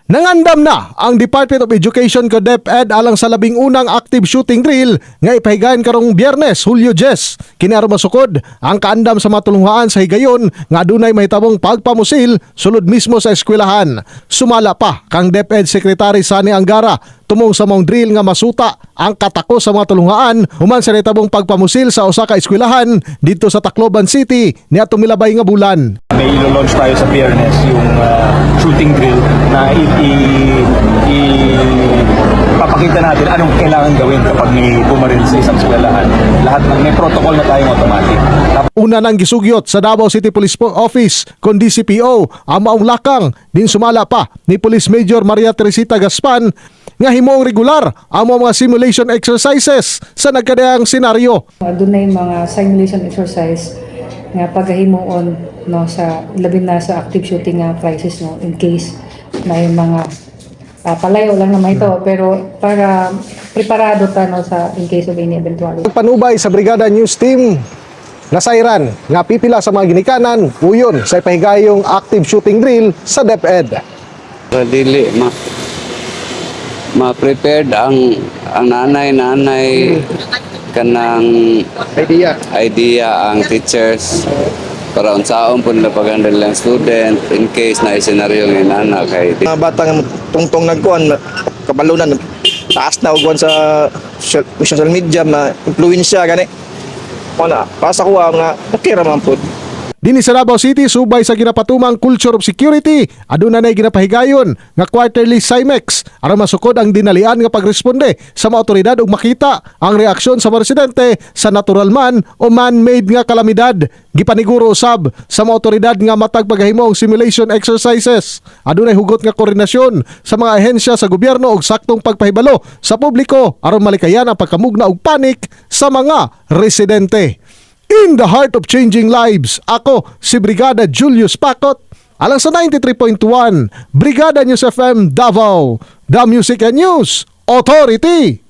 Nangandam na ang Department of Education ko DepEd alang sa 11 active shooting drill nga ipahigayon karong Biyernes, Hulyo 10. Kini aron masukod ang kaandam sa matulunghaan sa higayon nga adunay mahitabong pagpamusil sulod mismo sa eskwelahan. Sumala pa kang DepEd Secretary Sani Angara tumong sa maong drill nga masuta ang katako sa mga tulunghaan human sa nahitabong pagpamusil sa usa ka eskwelahan dito sa Tacloban City niadtong milabay nga bulan. May ilo-launch tayo sa Biyernes yung shooting drill na papakita natin anong kailangan gawin kapag may bumaril sa isang eskwelahan. Lahat may protocol na tayong automatic. Una nang gisugyot sa Davao City Police Office kon DCPO ang maong lakang din sumala pa ni Police Major Maria Teresita Gaspan nga himuong regular ang mga simulation exercises sa nagkadayang senaryo. Adunay mga simulation exercise nga paghimuon no sa labi na sa active shooting nga crisis no in case may mga palayo lang naman ito pero para preparado ta no sa in case of any eventuality. Panubay sa Brigada News Team nasayran nga pipila sa mga ginikanan uyon sa ipahigayong active shooting drill sa DepEd. Dili ma-prepared ang nanay kanang idea ang teachers para unsaon po nila pag-handle lang student in case na senaryo ng inana kay Mga batang tungtong nagkuhan, kabalunan, taas na ugwan sa social media, na influensya gani. Wala, pasa ko nga okay ra man pud. Dinhi sa Davao City subay sa ginapatumang culture of security aduna nay ginapahigayon nga quarterly CIMEX aron masukod ang dinalian nga pagresponde sa mga otoridad ug makita ang reaksyon sa mga residente sa natural man o man-made nga kalamidad. Gipaniguro usab sa mga otoridad nga matag paghahimo og simulation exercises. Adunay hugot nga koordinasyon sa mga ahensya sa gobyerno og saktong pagpahibalo sa publiko aron malikayan ang pagkamugna og panik sa mga residente. In the heart of changing lives, ako si Brigada Julius Pacot, alang sa 93.1, Brigada News FM Davao, The Music and News Authority.